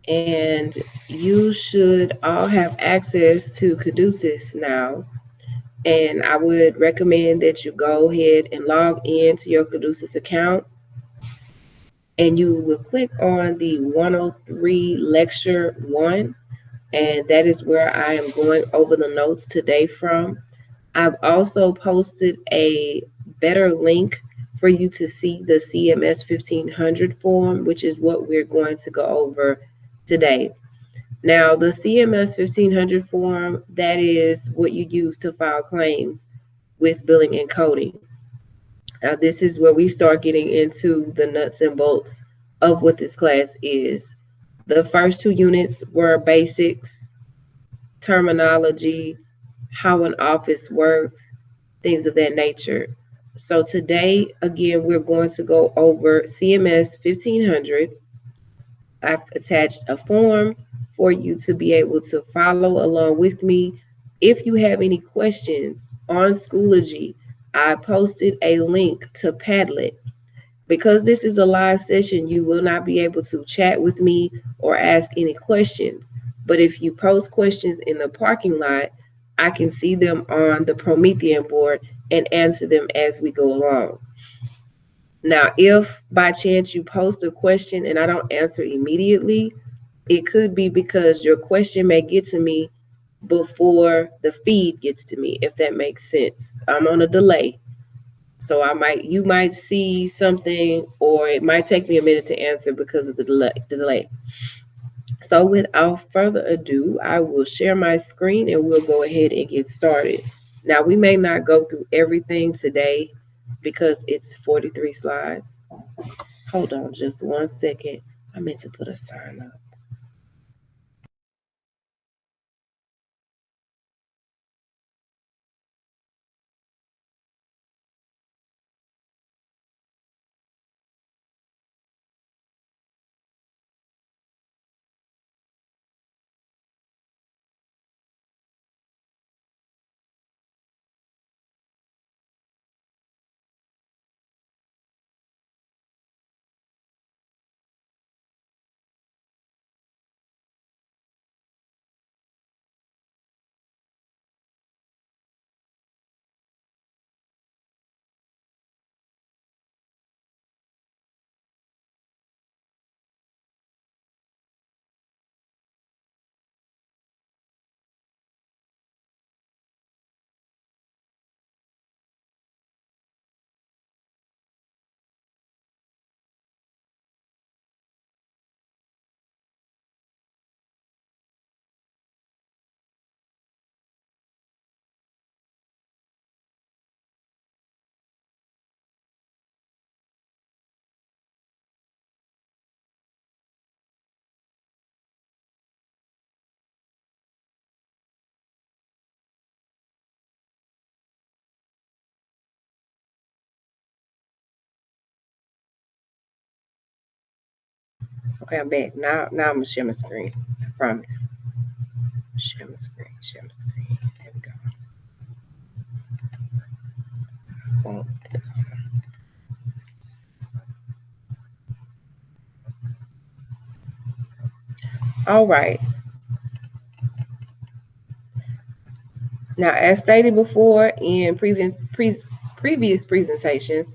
and you should all have access to Caduceus now. And I would recommend that you go ahead and log into your Caduceus account, and you will click on the 103 Lecture 1, and that is where I am going over the notes today from. I've also posted a better link for you to see the CMS 1500 form, which is what we're going to go over today. Now, the CMS 1500 form, that is what you use to file claims with billing and coding. Now, this is where we start getting into the nuts and bolts of what this class is. The first 2 units were basics, terminology, how an office works, things of that nature. So today, again, we're going to go over CMS 1500. I've attached a form for you to be able to follow along with me. If you have any questions on Schoology, I posted a link to Padlet. Because this is a live session, you will not be able to chat with me or ask any questions. But if you post questions in the parking lot, I can see them on the Promethean board and answer them as we go along. Now, if by chance you post a question and I don't answer immediately, it could be because your question may get to me before the feed gets to me, if that makes sense. I'm on a delay. So you might see something, or it might take me a minute to answer because of the delay. So without further ado, I will share my screen and we'll go ahead and get started. Now, we may not go through everything today because it's 43 slides. Hold on just 1 second. I meant to put a sign up. Okay, I'm back. Now I'm gonna share my screen. I promise. Share my screen. There we go. Want this one. All right. Now, as stated before in previous presentations,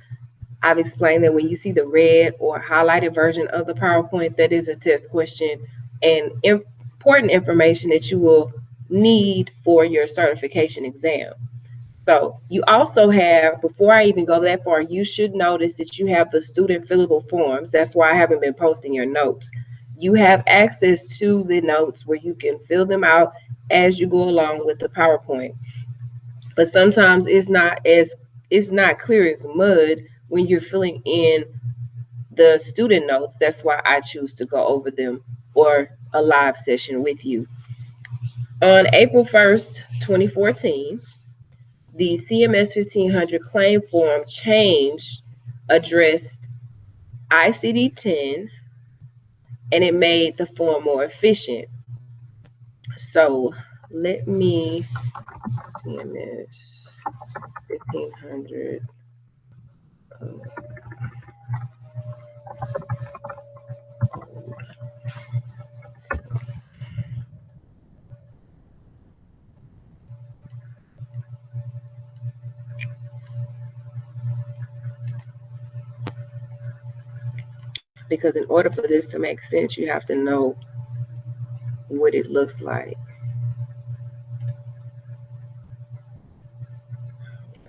I've explained that when you see the red or highlighted version of the PowerPoint, that is a test question and important information that you will need for your certification exam. So you also have, before I even go that far, you should notice that you have the student fillable forms. That's why I haven't been posting your notes. You have access to the notes where you can fill them out as you go along with the PowerPoint. But sometimes it's not clear as mud when you're filling in the student notes. That's why I choose to go over them or a live session with you. On April 1st, 2014, the CMS 1500 claim form change addressed ICD-10, and it made the form more efficient. So let me, CMS 1500. Because in order for this to make sense, you have to know what it looks like.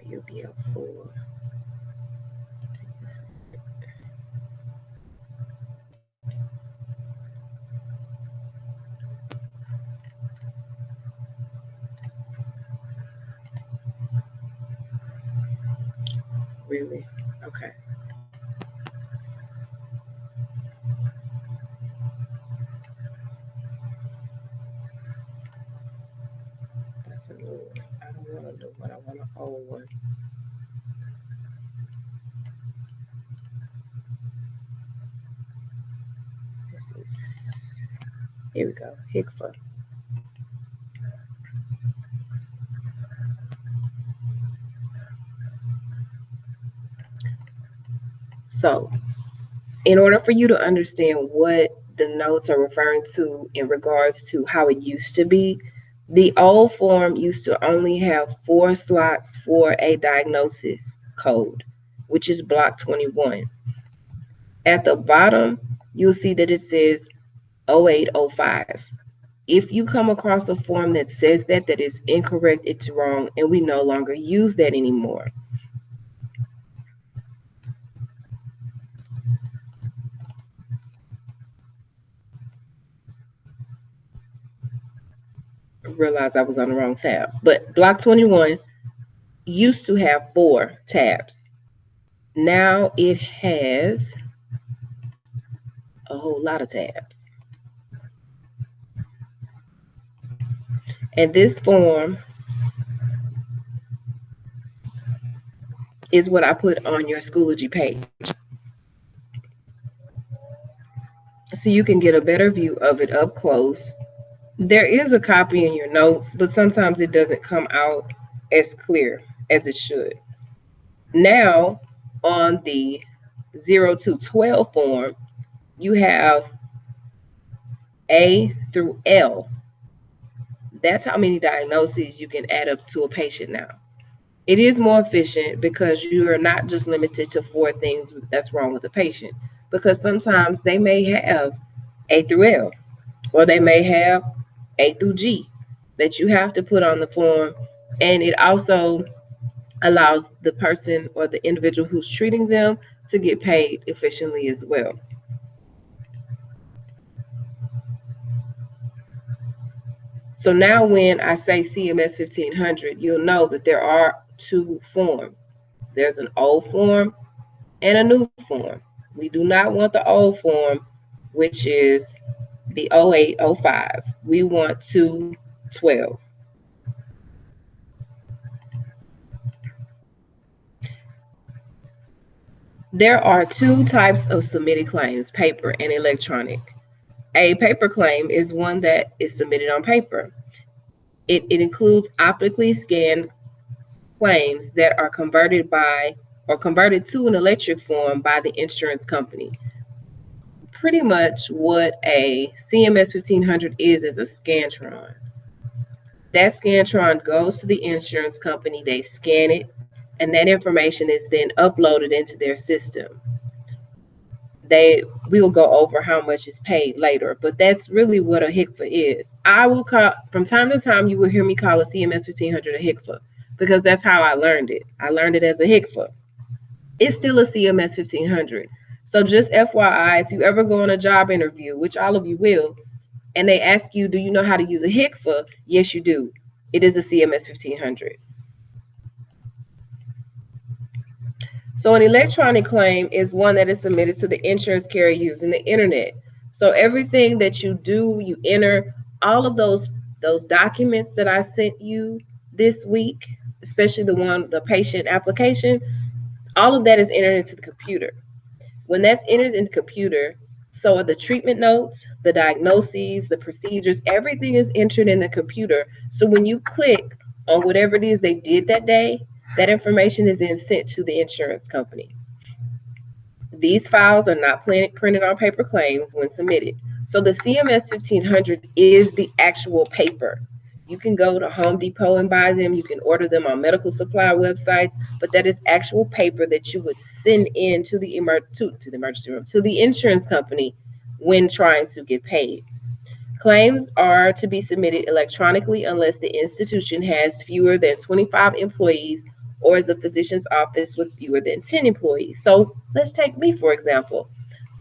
UBL4. Really? Okay. That's a new one. I don't want a new one. I want an old one. This is, here we go, HICFA. So, in order for you to understand what the notes are referring to in regards to how it used to be, the old form used to only have 4 slots for a diagnosis code, which is block 21. At the bottom, you'll see that it says 0805. If you come across a form that says that is incorrect, it's wrong, and we no longer use that anymore. I realized I was on the wrong tab. But block 21 used to have 4 tabs. Now it has a whole lot of tabs. And this form is what I put on your Schoology page. So you can get a better view of it up close. There is a copy in your notes, but sometimes it doesn't come out as clear as it should. Now, on the 0 to 12 form, you have A through L. That's how many diagnoses you can add up to a patient now. It is more efficient because you are not just limited to 4 things that's wrong with the patient, because sometimes they may have A through L, or they may have A through G that you have to put on the form, and it also allows the person or the individual who's treating them to get paid efficiently as well. So now when I say CMS 1500, you'll know that there are 2 forms. There's an old form and a new form. We do not want the old form, which is the 0805. We want 212. There are 2 types of submitted claims, paper and electronic. A paper claim is one that is submitted on paper. It includes optically scanned claims that are converted to an electric form by the insurance company. Pretty much what a CMS 1500 is a Scantron. That Scantron goes to the insurance company, they scan it, and that information is then uploaded into their system. We will go over how much is paid later, but that's really what a HICFA is. I will call, from time to time, you will hear me call a CMS 1500 a HICFA, because that's how I learned it. I learned it as a HICFA. It's still a CMS 1500. So just FYI, if you ever go on a job interview, which all of you will, and they ask you, do you know how to use a HICFA? Yes, you do. It is a CMS 1500. So an electronic claim is one that is submitted to the insurance carrier using the internet. So everything that you do, you enter, all of those documents that I sent you this week, especially the patient application, all of that is entered into the computer. When that's entered in the computer, so are the treatment notes, the diagnoses, the procedures, everything is entered in the computer. So when you click on whatever it is they did that day, that information is then sent to the insurance company. These files are not printed on paper claims when submitted. So the CMS 1500 is the actual paper. You can go to Home Depot and buy them. You can order them on medical supply websites, but that is actual paper that you would send in to the emergency room, to the insurance company when trying to get paid. Claims are to be submitted electronically unless the institution has fewer than 25 employees or is a physician's office with fewer than 10 employees. So let's take me, for example.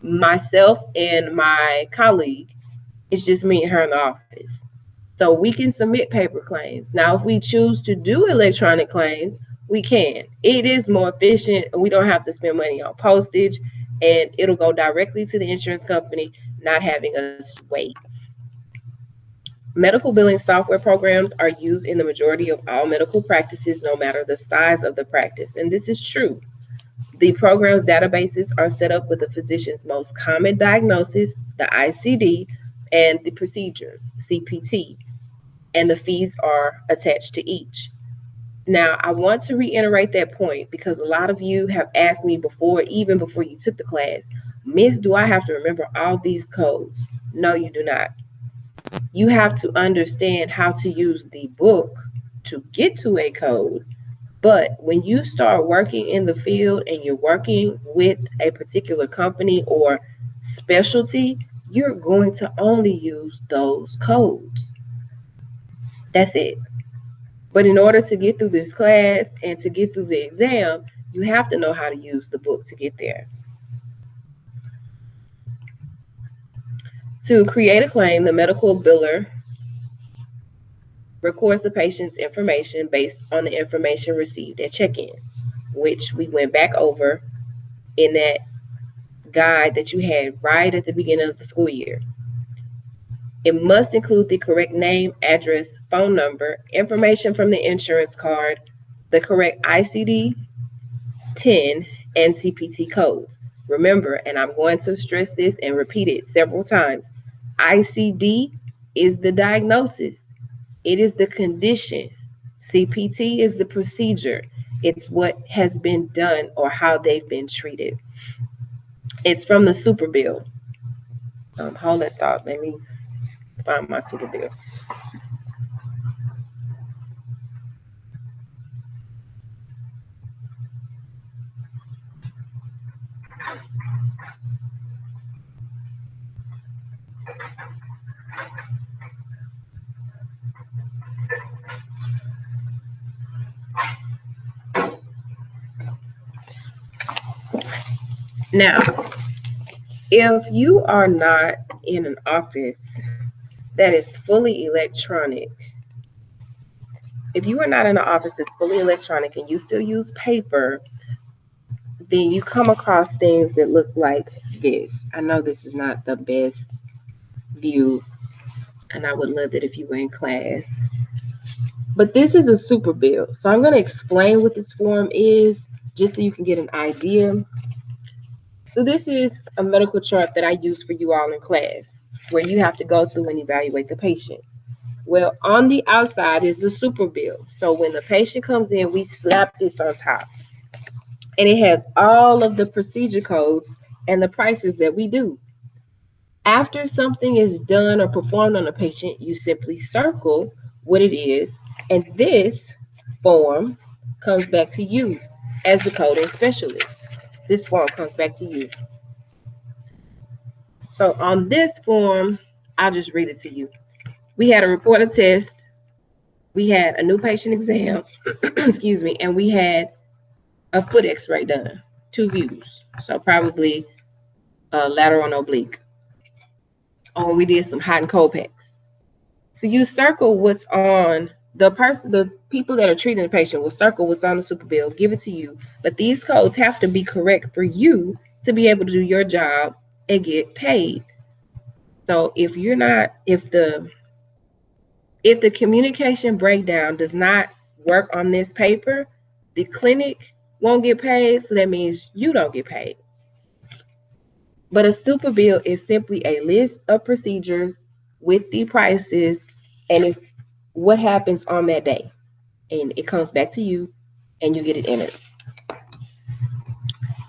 Myself and my colleague, it's just me and her in the office. So we can submit paper claims. Now, if we choose to do electronic claims, we can. It is more efficient, and we don't have to spend money on postage, and it'll go directly to the insurance company, not having us wait. Medical billing software programs are used in the majority of all medical practices, no matter the size of the practice, and this is true. The program's databases are set up with the physician's most common diagnoses, the ICD, and the procedures, CPT, and the fees are attached to each. Now, I want to reiterate that point because a lot of you have asked me before, even before you took the class, Miss, do I have to remember all these codes? No, you do not. You have to understand how to use the book to get to a code. But when you start working in the field and you're working with a particular company or specialty, you're going to only use those codes. That's it. But in order to get through this class and to get through the exam, you have to know how to use the book to get there. To create a claim, the medical biller records the patient's information based on the information received at check-in, which we went back over in that guide that you had right at the beginning of the school year. It must include the correct name, address, phone number, information from the insurance card, the correct ICD-10 and CPT codes. Remember, and I'm going to stress this and repeat it several times, ICD is the diagnosis. It is the condition. CPT is the procedure. It's what has been done or how they've been treated. It's from the super bill. Hold that thought. Let me find my super bill. Now, if you are not in an office that is fully electronic, if you are not in an office that's fully electronic and you still use paper, then you come across things that look like this. I know this is not the best view, and I would love it if you were in class. But this is a super bill. So I'm going to explain what this form is, just so you can get an idea. So this is a medical chart that I use for you all in class, where you have to go through and evaluate the patient. Well, on the outside is the super bill. So when the patient comes in, we slap this on top. And it has all of the procedure codes and the prices that we do. After something is done or performed on a patient, you simply circle what it is, and this form comes back to you as the coding specialist. This form comes back to you. So on this form, I'll just read it to you. We had a reported test, we had a new patient exam, excuse me, and we had a foot x-ray done, 2 views, so probably lateral and oblique. Oh, we did some hot and cold packs. So you circle what's on the people that are treating the patient will circle what's on the super bill, give it to you, but these codes have to be correct for you to be able to do your job and get paid. So if the communication breakdown does not work on this paper, the clinic won't get paid, so that means you don't get paid. But a super bill is simply a list of procedures with the prices and it's what happens on that day. And it comes back to you and you get it entered.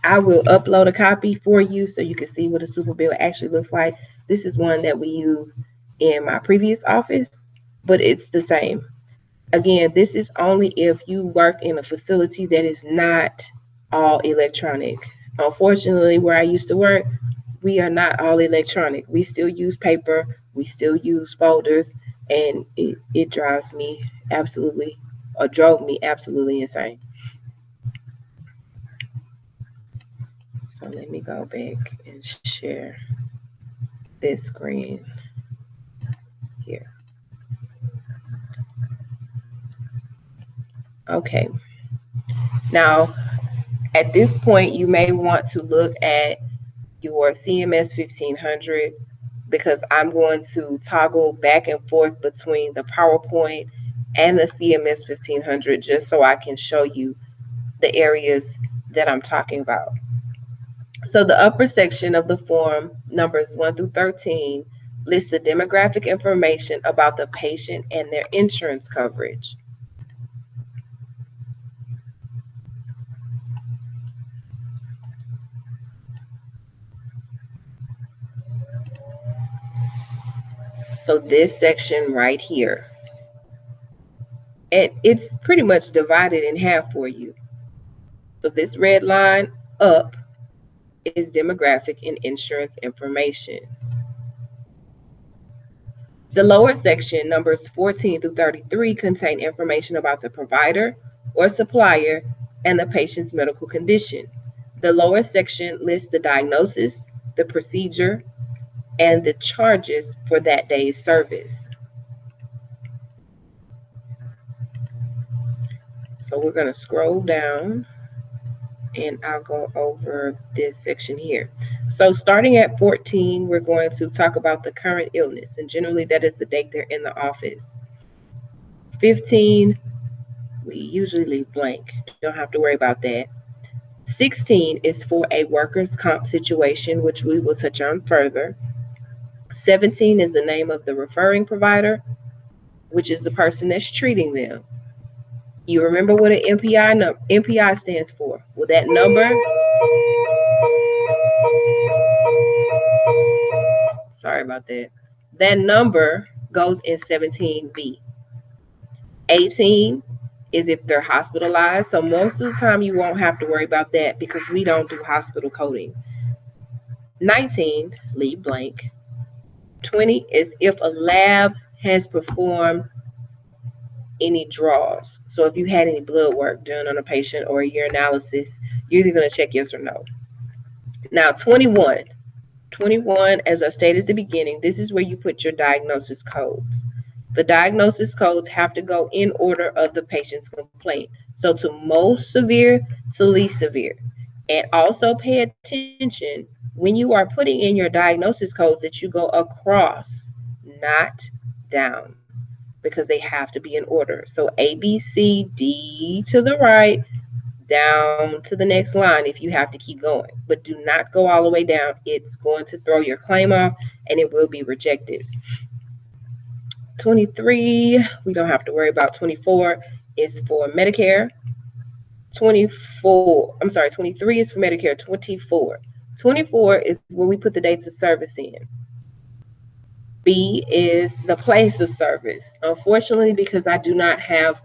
I will upload a copy for you so you can see what a super bill actually looks like. This is one that we use in my previous office. but it's the same. Again, this is only if you work in a facility that is not all electronic. Unfortunately, where I used to work, we are not all electronic. We still use paper, we still use folders, and it drives me absolutely, or drove me absolutely insane. So let me go back and share this screen here. Okay. Now, at this point, you may want to look at your CMS 1500 because I'm going to toggle back and forth between the PowerPoint and the CMS 1500 just so I can show you the areas that I'm talking about. So the upper section of the form, numbers 1 through 13, lists the demographic information about the patient and their insurance coverage. So this section right here, it's pretty much divided in half for you. So this red line up is demographic and insurance information. The lower section, numbers 14 through 33, contain information about the provider or supplier and the patient's medical condition. The lower section lists the diagnosis, the procedure, and the charges for that day's service. So we're going to scroll down and I'll go over this section here. So starting at 14, we're going to talk about the current illness, and generally that is the date they're in the office. 15, we usually leave blank. Don't have to worry about that. 16 is for a workers' comp situation, which we will touch on further. 17 is the name of the referring provider, which is the person that's treating them. You remember what an MPI stands for? Well, that number, sorry about that. That number goes in 17B. 18 is if they're hospitalized. So most of the time you won't have to worry about that because we don't do hospital coding. 19, leave blank. 20 is if a lab has performed any draws. So if you had any blood work done on a patient or a urinalysis, you're either going to check yes or no. Now 21, as I stated at the beginning, this is where you put your diagnosis codes. The diagnosis codes have to go in order of the patient's complaint. So to most severe to least severe. And also pay attention when you are putting in your diagnosis codes that you go across, not down, because they have to be in order. So A, B, C, D to the right, down to the next line if you have to keep going. But do not go all the way down. It's going to throw your claim off and it will be rejected. 23, we don't have to worry about. 24 is for Medicare. 23 is for Medicare. 24 is where we put the dates of service in. B is the place of service. Unfortunately, because I do not have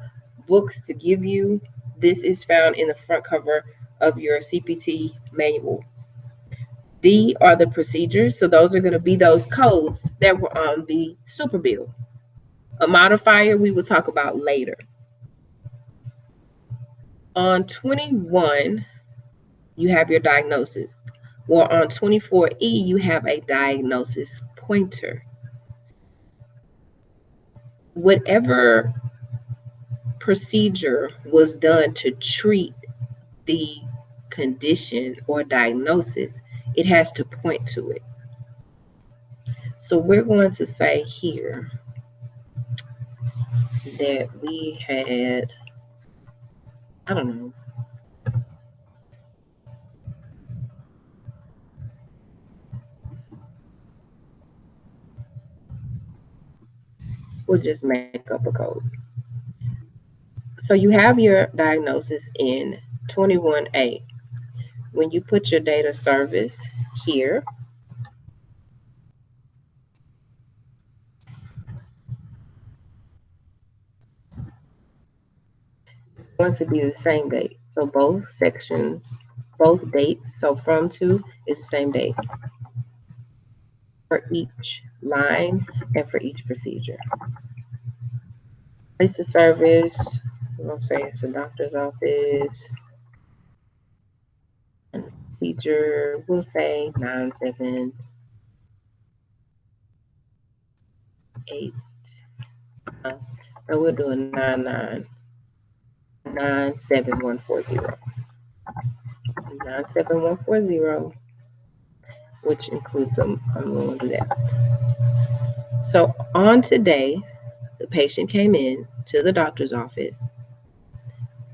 books to give you, this is found in the front cover of your CPT manual. D are the procedures, so those are going to be those codes that were on the super bill. A modifier we will talk about later. On 21, you have your diagnosis. Well, on 24E, you have a diagnosis pointer. Whatever procedure was done to treat the condition or diagnosis, it has to point to it. So we're going to say here that we had, I don't know, we'll just make up a code. So you have your diagnosis in 21A. When you put your date of service here, going to be the same date. So both sections, both dates, so from to is the same date for each line and for each procedure. Place of service, we're going to say it's a doctor's office. And procedure, we'll say 978. And we'll do a 97140. 97140, which includes them. I'm going to do that. So on today, the patient came in to the doctor's office.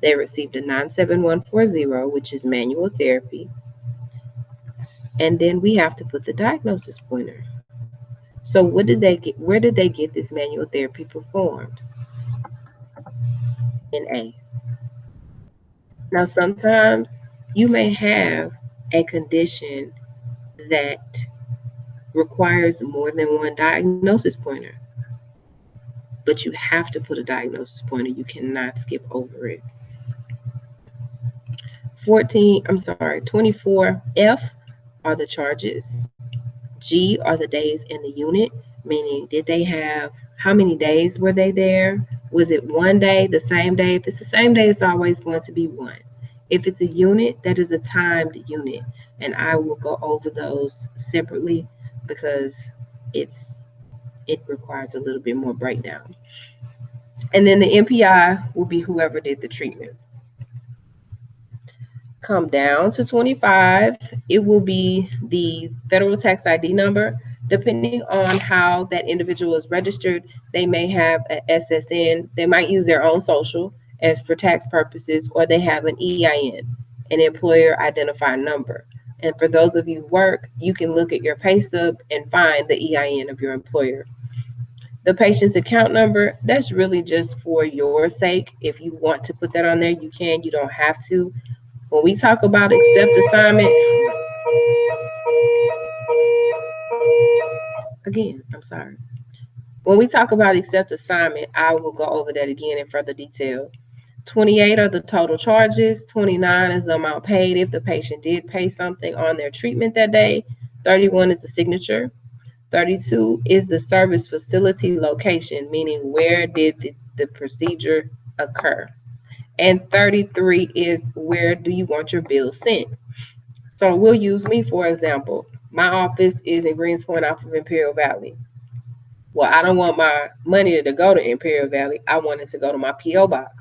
They received a 97140, which is manual therapy. And then we have to put the diagnosis pointer. So what did they get? Where did they get this manual therapy performed? In A. Now sometimes you may have a condition that requires more than one diagnosis pointer, but you have to put a diagnosis pointer. You cannot skip over it. 24F are the charges. G are the days in the unit, meaning did they have, how many days were they there? Was it one day, the same day? If it's the same day, it's always going to be one. If it's a unit, that is a timed unit, and I will go over those separately because it requires a little bit more breakdown. And then the MPI will be whoever did the treatment. Come down to 25, it will be the federal tax ID number. Depending on how that individual is registered, they may have an SSN. They might use their own social as for tax purposes, or they have an EIN, an employer identifying number. And for those of you who work, you can look at your pay stub and find the EIN of your employer. The patient's account number, that's really just for your sake. If you want to put that on there, you can. You don't have to. When we talk about accept assignment, again, I'm sorry. When we talk about accept assignment, I will go over that again in further detail. 28 are the total charges. 29 is the amount paid if the patient did pay something on their treatment that day. 31 is the signature. 32 is the service facility location, meaning where did the procedure occur. And 33 is where do you want your bill sent. So we'll use me for example. My office is in Greens Point off of Imperial Valley. Well, I don't want my money to go to Imperial Valley. I want it to go to my P.O. box.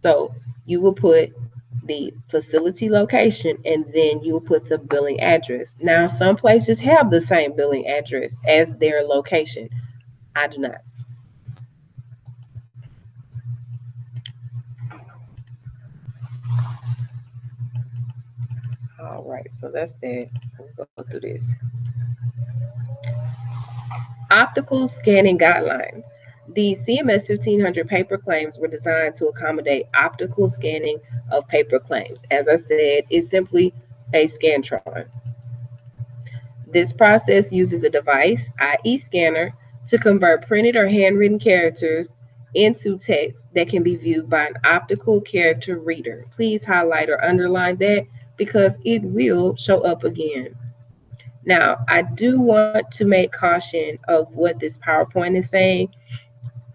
So you will put the facility location and then you will put the billing address. Now, some places have the same billing address as their location. I do not. All right, so that's that. Let's go through this. Optical scanning guidelines. The CMS 1500 paper claims were designed to accommodate optical scanning of paper claims. As I said, it's simply a Scantron. This process uses a device, i.e. scanner, to convert printed or handwritten characters into text that can be viewed by an optical character reader. Please highlight or underline that because it will show up again. Now, I do want to make caution of what this PowerPoint is saying.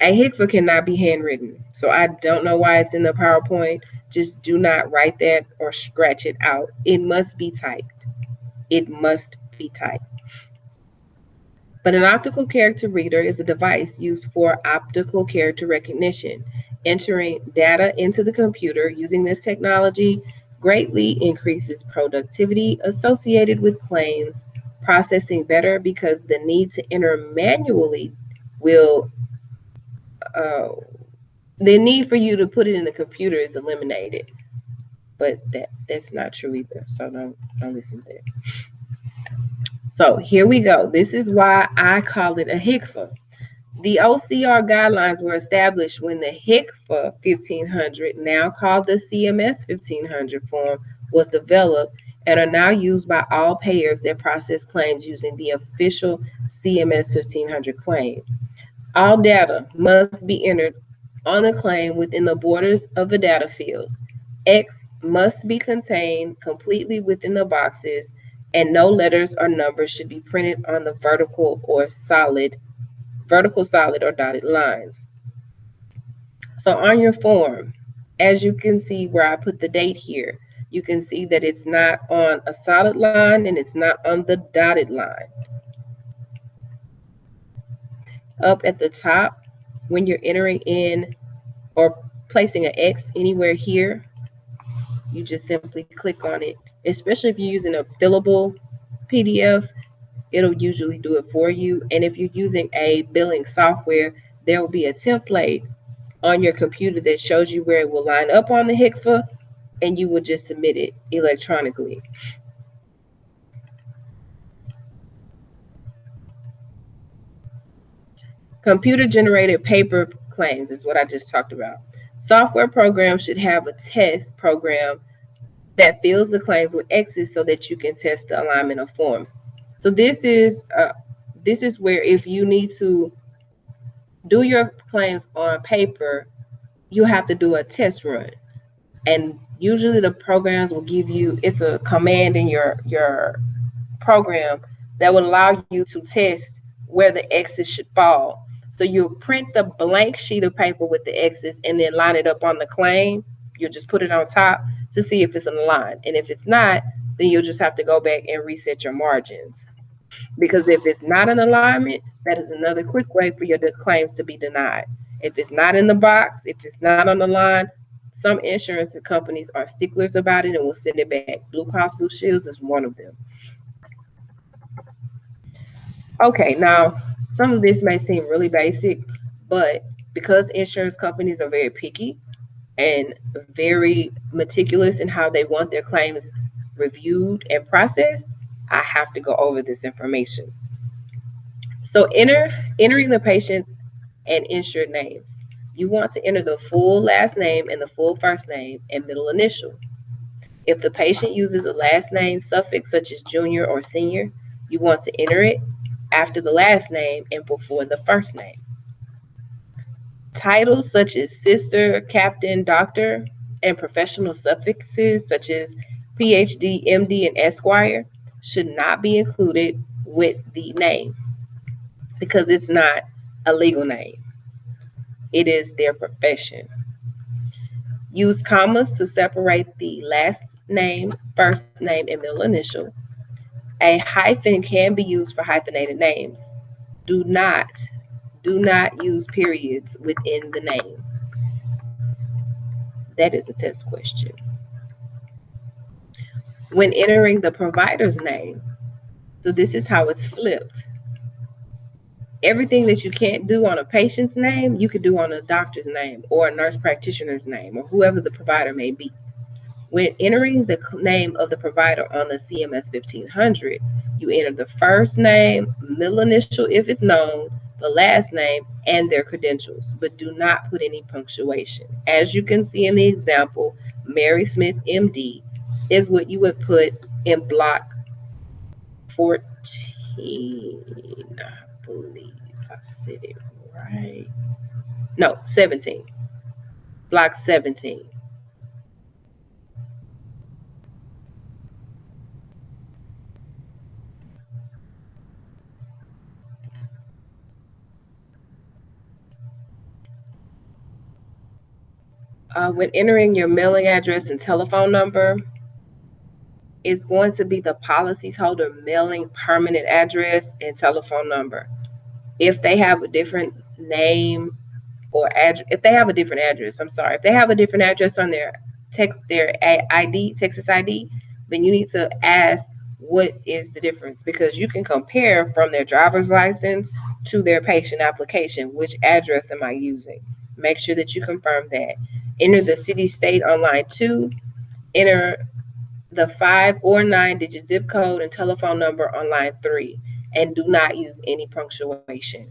A HICFA cannot be handwritten, so I don't know why it's in the PowerPoint. Just do not write that or scratch it out. It must be typed. It must be typed. But an optical character reader is a device used for optical character recognition. Entering data into the computer using this technology greatly increases productivity associated with claims processing better because the need to enter manually will, the need for you to put it in the computer is eliminated. But that's not true either, so don't listen to it. So here we go. This is why I call it a HICFA. The OCR guidelines were established when the HICFA 1500, now called the CMS 1500 form, was developed and are now used by all payers that process claims using the official CMS 1500 claim. All data must be entered on the claim within the borders of the data fields. X must be contained completely within the boxes, and no letters or numbers should be printed on the vertical, solid, or dotted lines. So on your form, as you can see where I put the date here, you can see that it's not on a solid line and it's not on the dotted line. Up at the top, when you're entering in or placing an X anywhere here, you just simply click on it. Especially if you're using a fillable PDF, it'll usually do it for you. And if you're using a billing software, there will be a template on your computer that shows you where it will line up on the HCFA, and you will just submit it electronically. Computer-generated paper claims is what I just talked about. Software programs should have a test program that fills the claims with X's so that you can test the alignment of forms. So this is where if you need to do your claims on paper, you have to do a test run. And usually the programs will give you, it's a command in your program that will allow you to test where the X's should fall. So you'll print the blank sheet of paper with the X's and then line it up on the claim. You'll just put it on top to see if it's aligned. And if it's not, then you'll just have to go back and reset your margins. Because if it's not in alignment, that is another quick way for your claims to be denied. If it's not in the box, if it's not on the line, some insurance companies are sticklers about it and will send it back. Blue Cross Blue Shields is one of them. Okay, now some of this may seem really basic, but because insurance companies are very picky and very meticulous in how they want their claims reviewed and processed, I have to go over this information. So entering the patient's and insured names. You want to enter the full last name and the full first name and middle initial. If the patient uses a last name suffix such as junior or senior, you want to enter it after the last name and before the first name. Titles such as sister, captain, doctor, and professional suffixes such as PhD, MD, and Esquire should not be included with the name because it's not a legal name. It is their profession. Use commas to separate the last name, first name, and middle initial. A hyphen can be used for hyphenated names. Do not use periods within the name. That is a test question. When entering the provider's name, so this is how it's flipped. Everything that you can't do on a patient's name, you could do on a doctor's name or a nurse practitioner's name or whoever the provider may be. When entering the name of the provider on the CMS 1500, you enter the first name, middle initial if it's known, the last name, and their credentials, but do not put any punctuation. As you can see in the example, Mary Smith, MD, is what you would put in block 14. I believe I said it right. No, 17. Block 17. When entering your mailing address and telephone number, it's going to be the policyholder mailing permanent address and telephone number. If they have a different name or address, if they have a different address on their ID, Texas ID, then you need to ask what is the difference, because you can compare from their driver's license to their patient application, which address am I using. Make sure that you confirm that. Enter the city state on line 2. Enter the 5 or 9-digit zip code and telephone number on line 3, and do not use any punctuation.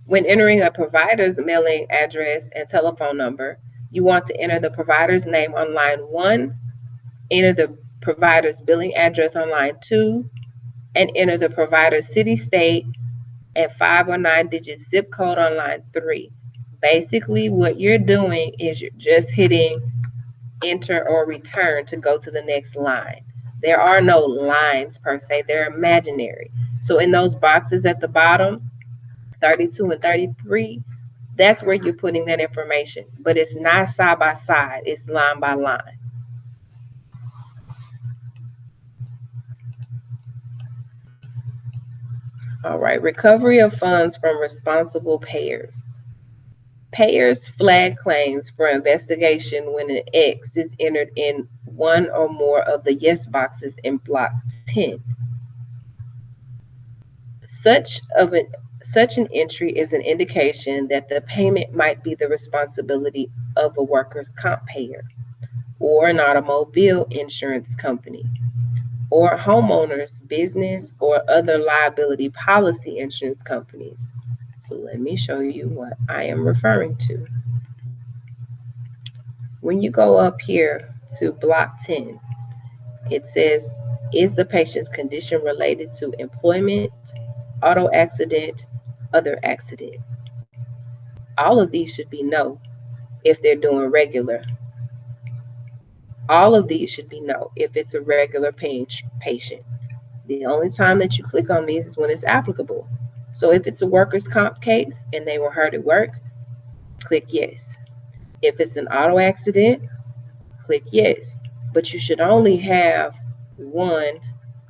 When entering a provider's mailing address and telephone number, you want to enter the provider's name on line 1, enter the provider's billing address on line 2, and enter the provider's city, state, and 5 or 9-digit zip code on line 3. Basically, what you're doing is you're just hitting enter or return to go to the next line. There are no lines per se, they're imaginary. So in those boxes at the bottom, 32 and 33, that's where you're putting that information. But it's not side by side, it's line by line. All right, recovery of funds from responsible payers. Payers flag claims for investigation when an X is entered in one or more of the yes boxes in block 10. Such an entry is an indication that the payment might be the responsibility of a workers' comp payer, or an automobile insurance company, or homeowners, business, or other liability policy insurance companies. So let me show you what I am referring to. When you go up here to block 10, it says, is the patient's condition related to employment, auto accident, other accident? All of these should be no if they're doing regular. All of these should be no if it's a regular paying patient. The only time that you click on these is when it's applicable. So if it's a workers' comp case and they were hurt at work, click yes. If it's an auto accident, click yes. But you should only have one.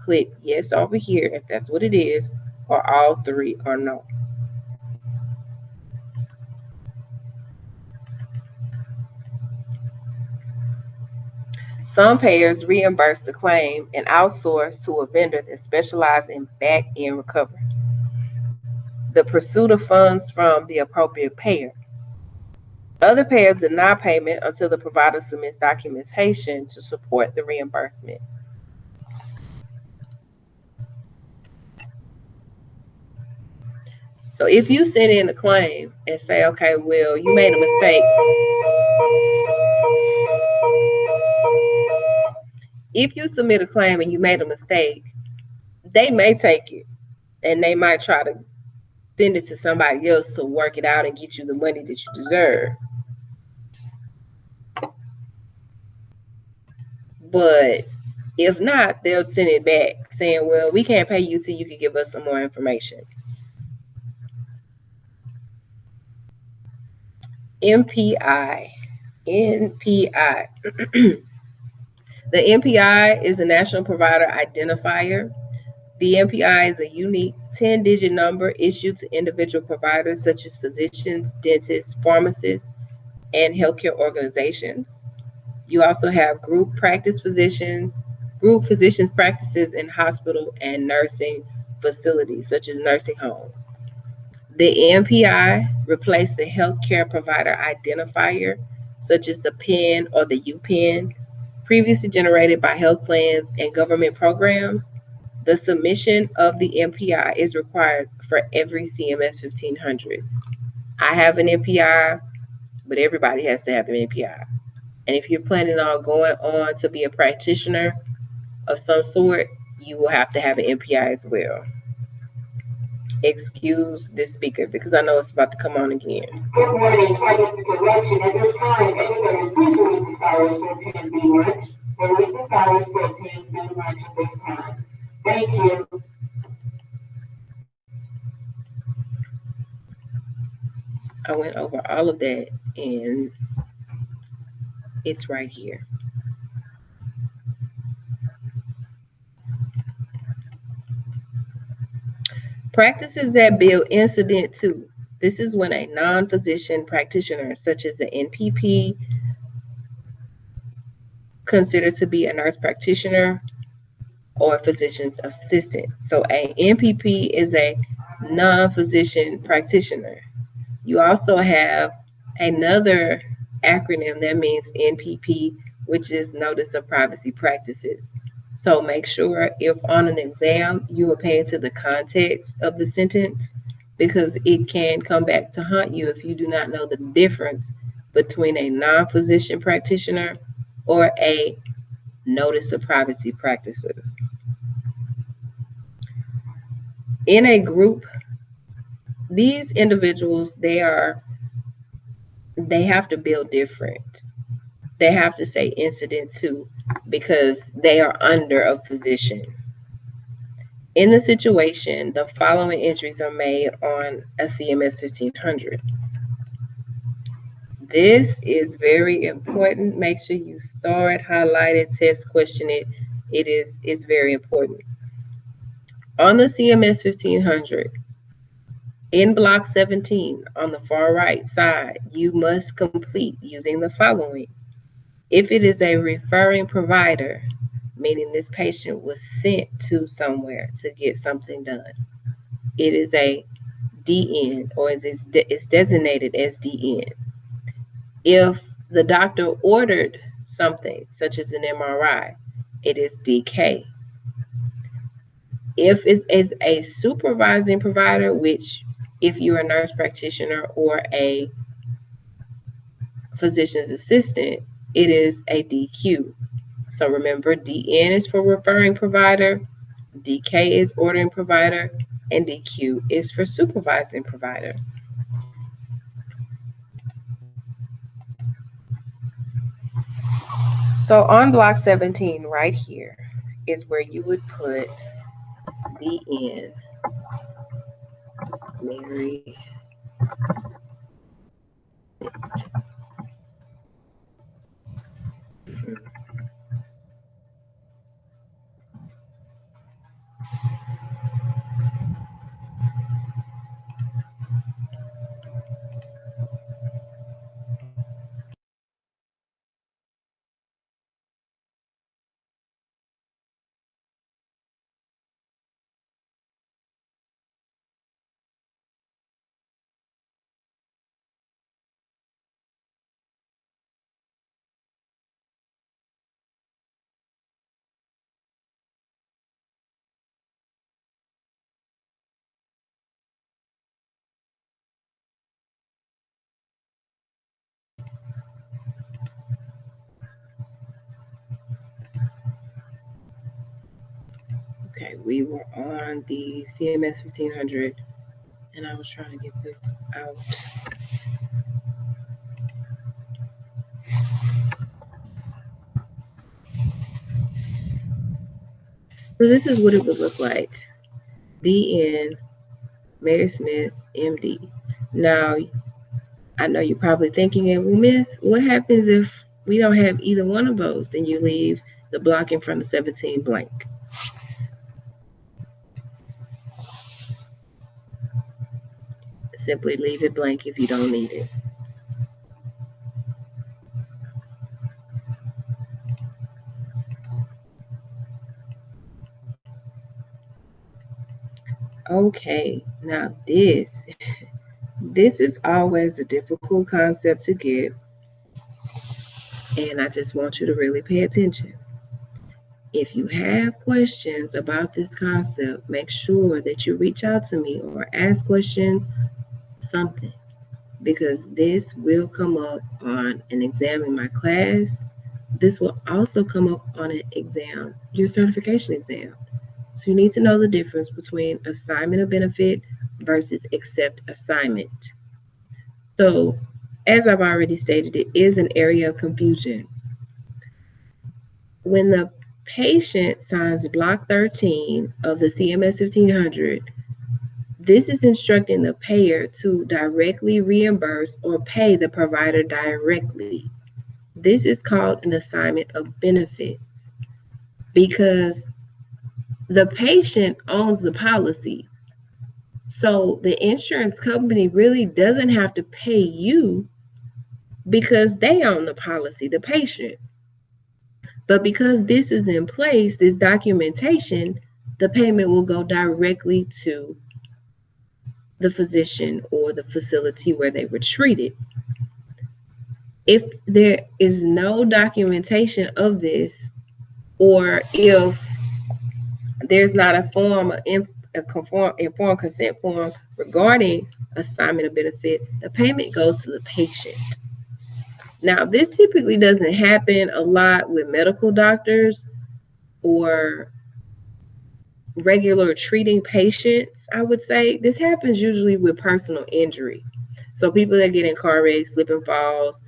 Click yes over here if that's what it is, or all three are no. Some payers reimburse the claim and outsource to a vendor that specializes in back-end recovery. The pursuit of funds from the appropriate payer. Other payers deny payment until the provider submits documentation to support the reimbursement. So if you send in a claim and say, okay, well, you made a mistake. If you submit a claim and you made a mistake, they may take it and they might try to send it to somebody else to work it out and get you the money that you deserve. But if not, they'll send it back saying, well, we can't pay you till you can give us some more information. MPI. The MPI is a National Provider Identifier. The MPI is a unique 10-digit number issued to individual providers such as physicians, dentists, pharmacists, and healthcare organizations. You also have group physicians practices in hospital and nursing facilities such as nursing homes. The MPI replaced the healthcare provider identifier such as the PIN or the UPIN, previously generated by health plans and government programs. The submission of the MPI is required for every CMS 1500. I have an MPI, but everybody has to have an MPI. And if you're planning on going on to be a practitioner of some sort, you will have to have an MPI as well. Excuse this speaker because I know it's about to come on again. Good morning. I get the direction at this time. Everybody, please release the scholars to attend B lunch. Release the scholars to attend B lunch at this time. Thank you. I went over all of that and it's right here. Practices that bill incident to. This is when a non-physician practitioner, such as an NPP, considered to be a nurse practitioner or a physician's assistant. So a NPP is a non-physician practitioner. You also have another acronym that means NPP, which is Notice of Privacy Practices. So make sure if on an exam you are paying to the context of the sentence, because it can come back to haunt you if you do not know the difference between a non-physician practitioner or a Notice of Privacy Practices. In a group, these individuals, they have to build different. They have to say incident 2 because they are under a physician. In the situation, the following entries are made on a CMS 1500. This is very important. Make sure you star it, highlight it, test question it. It's very important. On the CMS 1500, in block 17 on the far right side, you must complete using the following. If it is a referring provider, meaning this patient was sent to somewhere to get something done, it is a DN, or it's designated as DN. If the doctor ordered something, such as an MRI, it is DK. If it is a supervising provider, which if you're a nurse practitioner or a physician's assistant, it is a DQ. So remember, DN is for referring provider, DK is ordering provider, and DQ is for supervising provider. So on block 17 right here is where you would put DN, Mary. Okay, we were on the CMS 1500, and I was trying to get this out. So this is what it would look like. DN, Mary Smith, MD. Now, I know you're probably thinking, well, Miss, what happens if we don't have either one of those? Then you leave the block in front of 17 blank. Simply leave it blank if you don't need it. Okay, now this is always a difficult concept to get, and I just want you to really pay attention. If you have questions about this concept, make sure that you reach out to me or ask questions, something, because this will come up on an exam in my class. This will also come up on an exam, your certification exam. So you need to know the difference between assignment of benefit versus accept assignment. So, as I've already stated, it is an area of confusion. When the patient signs block 13 of the CMS 1500, this is instructing the payer to directly reimburse or pay the provider directly. This is called an assignment of benefits because the patient owns the policy. So the insurance company really doesn't have to pay you because they own the policy, the patient. But because this is in place, this documentation, the payment will go directly to the physician or the facility where they were treated. If there is no documentation of this, or if there's not a informed consent form regarding assignment of benefit, the payment goes to the patient. Now, this typically doesn't happen a lot with medical doctors or regular treating patients. I would say this happens usually with personal injury. So people that get in car wrecks, slip and falls,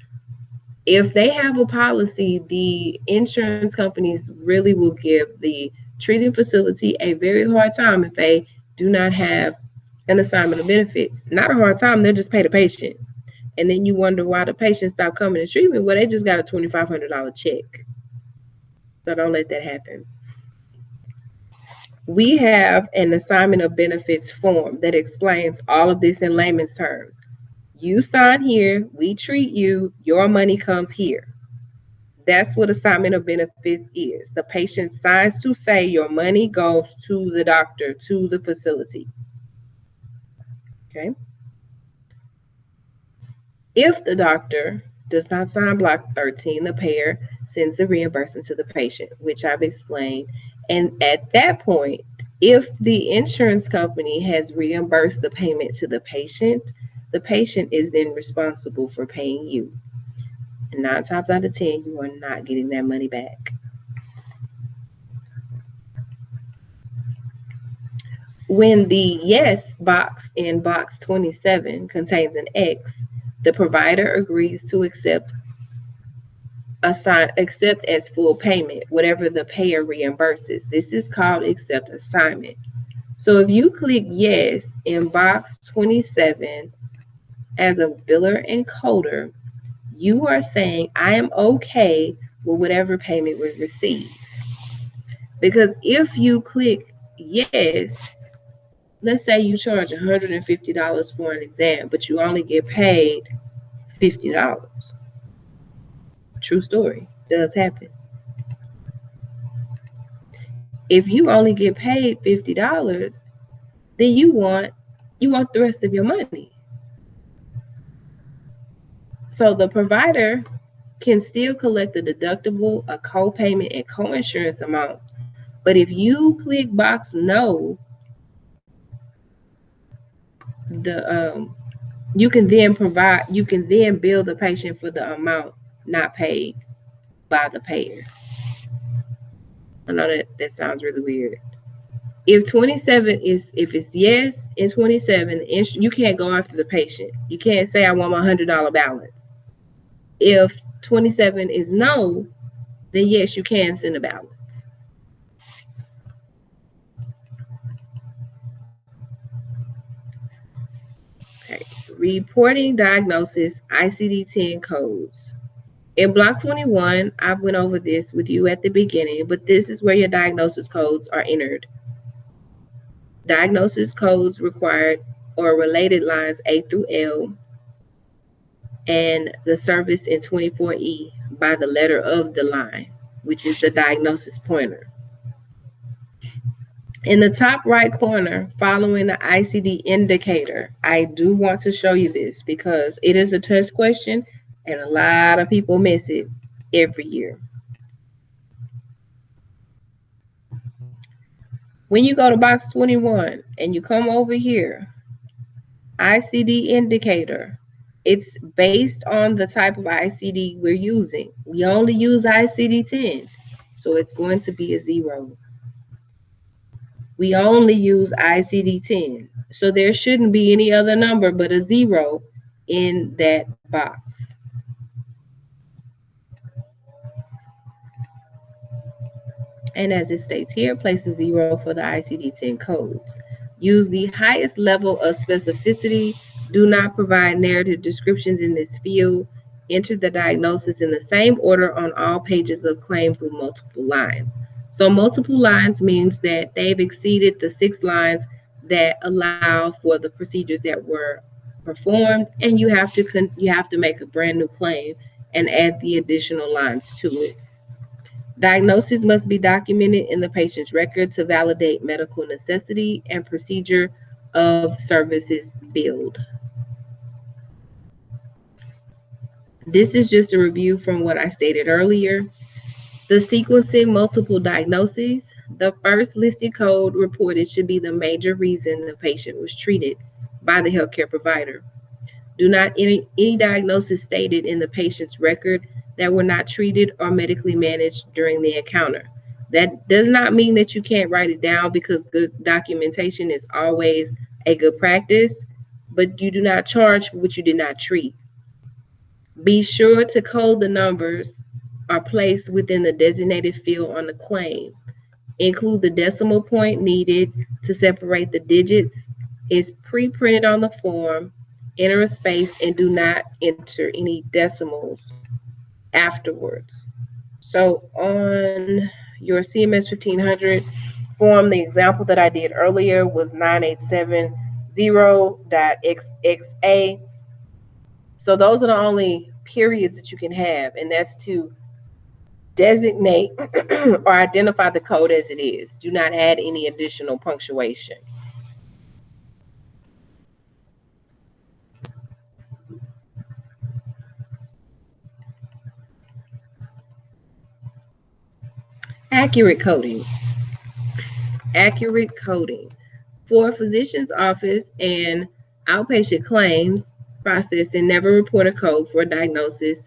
if they have a policy, the insurance companies really will give the treating facility a very hard time if they do not have an assignment of benefits. Not a hard time, they'll just pay the patient. And then you wonder why the patient stopped coming to treatment. Well, they just got a $2,500 check. So don't let that happen. We have an assignment of benefits form that explains all of this in layman's terms. You sign here, we treat you, your money comes here. That's what assignment of benefits is. The patient signs to say your money goes to the doctor, to the facility. Okay? If the doctor does not sign block 13, the payer sends the reimbursement to the patient, which I've explained. And at that point, if the insurance company has reimbursed the payment to the patient is then responsible for paying you. And 9 times out of 10, you are not getting that money back. When the yes box in box 27 contains an X, the provider agrees to accept as full payment, whatever the payer reimburses. This is called accept assignment. So if you click yes in box 27 as a biller and coder, you are saying I am okay with whatever payment we receive. Because if you click yes, let's say you charge $150 for an exam, but you only get paid $50. True story. Does happen. If you only get paid $50, then you want the rest of your money. So the provider can still collect a deductible, a co-payment, and co-insurance amount. But if you click box no, you can then bill the patient for the amount not paid by the payer. I know that sounds really weird. If it's yes in 27, you can't go after the patient. You can't say I want my $100 balance. If 27 is no, then yes, you can send a balance. Okay. Reporting diagnosis ICD-10 codes. In block 21, I went over this with you at the beginning, but this is where your diagnosis codes are entered. Diagnosis codes required or related lines A through L, and the service in 24E by the letter of the line, which is the diagnosis pointer. In the top right corner, following the Icd indicator, I do want to show you this because it is a test question and a lot of people miss it every year. When you go to box 21 and you come over here, Icd indicator, it's based on the type of ICD we're using. We only use ICD-10, so it's going to be a 0. We only use ICD-10, so there shouldn't be any other number but a 0 in that box. And as it states here, place a 0 for the ICD-10 codes. Use the highest level of specificity. Do not provide narrative descriptions in this field. Enter the diagnosis in the same order on all pages of claims with multiple lines. So multiple lines means that they've exceeded the 6 lines that allow for the procedures that were performed, and you have to make a brand new claim and add the additional lines to it. Diagnosis must be documented in the patient's record to validate medical necessity and procedure of services billed. This is just a review from what I stated earlier. The sequencing multiple diagnoses, the first listed code reported should be the major reason the patient was treated by the healthcare provider. Do not enter any diagnosis stated in the patient's record that were not treated or medically managed during the encounter. That does not mean that you can't write it down, because good documentation is always a good practice, but you do not charge for what you did not treat. Be sure to code the numbers are placed within the designated field on the claim. Include the decimal point needed to separate the digits. Is pre-printed on the form. Enter a space and do not enter any decimals afterwards. So on your CMS 1500 form, the example that I did earlier was 9870.xxa. So those are the only periods that you can have, and that's to designate or identify the code as it is. Do not add any additional punctuation. Accurate coding. Accurate coding. For a physician's office and outpatient claims processing, never report a code for a diagnosis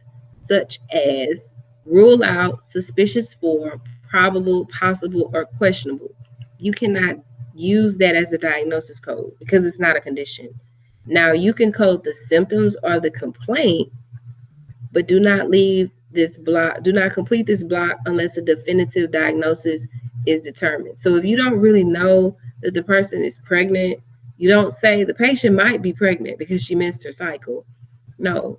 such as rule out, suspicious for, probable, possible, or questionable. You cannot use that as a diagnosis code because it's not a condition. Now, you can code the symptoms or the complaint, but do not leave this block, do not complete this block unless a definitive diagnosis is determined. So if you don't really know that the person is pregnant, you don't say the patient might be pregnant because she missed her cycle. No,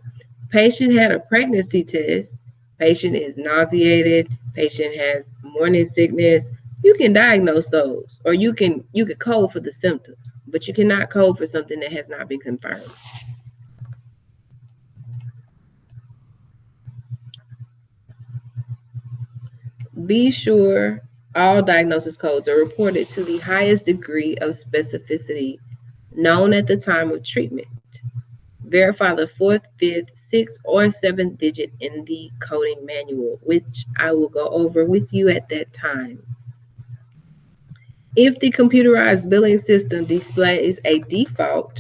patient had a pregnancy test, patient is nauseated, patient has morning sickness. You can diagnose those, or you can code for the symptoms, but you cannot code for something that has not been confirmed. Be sure all diagnosis codes are reported to the highest degree of specificity known at the time of treatment. Verify the 4th, 5th, 6th, or 7th digit in the coding manual, which I will go over with you at that time. If the computerized billing system displays a default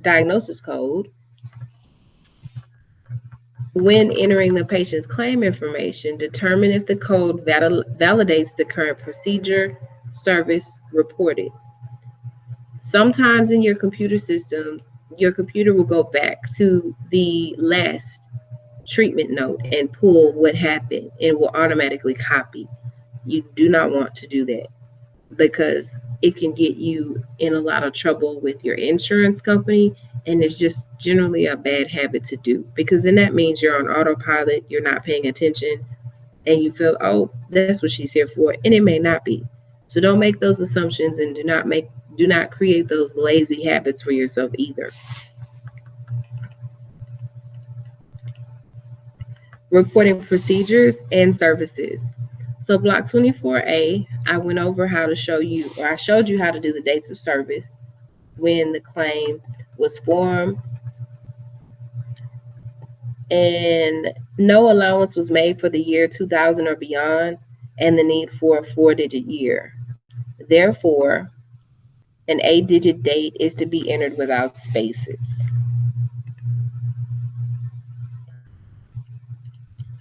diagnosis code, when entering the patient's claim information, determine if the code validates the current procedure, service reported. Sometimes in your computer systems, your computer will go back to the last treatment note and pull what happened and will automatically copy. You do not want to do that because it can get you in a lot of trouble with your insurance company, and it's just generally a bad habit to do, because then that means you're on autopilot, you're not paying attention, and you feel, oh, that's what she's here for, and it may not be. So don't make those assumptions, and do not create those lazy habits for yourself either. Reporting procedures and services. So block 24A, I went over how to show you, or I showed you how to do the dates of service when the claim was formed, and no allowance was made for the year 2000 or beyond, and the need for a 4-digit year. Therefore, an 8-digit date is to be entered without spaces.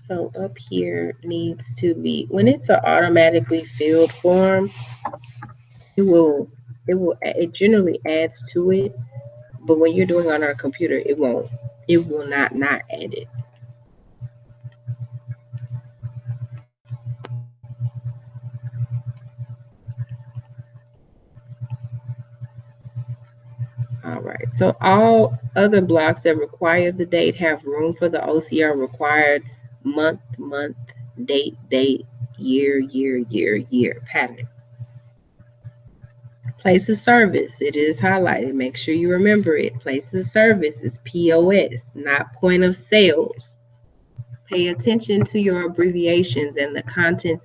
So up here needs to be, when it's an automatically filled form, it generally adds to it, but when you're doing on our computer, it will not add it. All right, so all other blocks that require the date have room for the OCR required month, date, year pattern. Place of service, it is highlighted. Make sure you remember it. Place of service is POS, not point of sales. Pay attention to your abbreviations and the content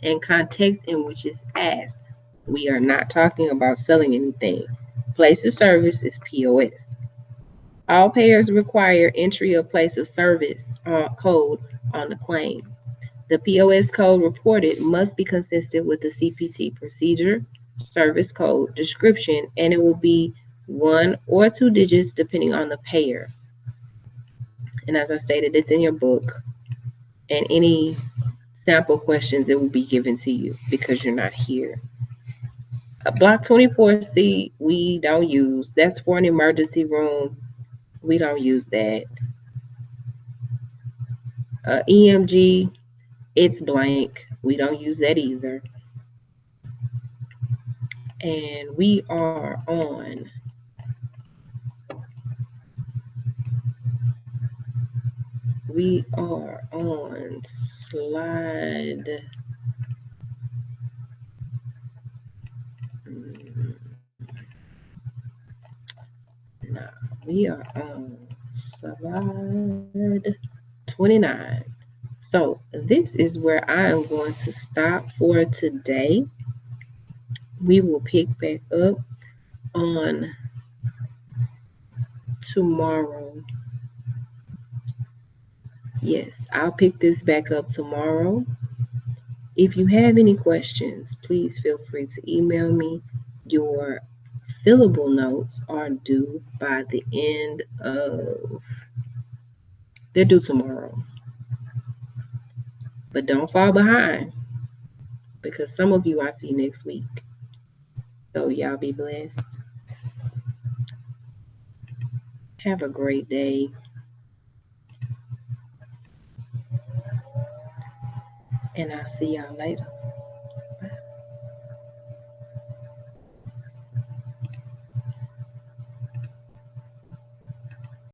and context in which it's asked. We are not talking about selling anything. Place of service is POS. All payers require entry of place of service code on the claim. The POS code reported must be consistent with the CPT procedure, service code, description, and it will be 1 or 2 digits depending on the payer. And as I stated, it's in your book, and any sample questions that will be given to you because you're not here. Block 24C, we don't use. That's for an emergency room. We don't use that. EMG, it's blank. We don't use that either. And we are on slide we are on slide 29. So this is where I am going to stop for today. We will pick back up on tomorrow. Yes, I'll pick this back up tomorrow. If you have any questions, please feel free to email me. Your fillable notes are due by the end of, they're due tomorrow. But don't fall behind, because some of you I see next week. So y'all be blessed. Have a great day. And I'll see y'all later.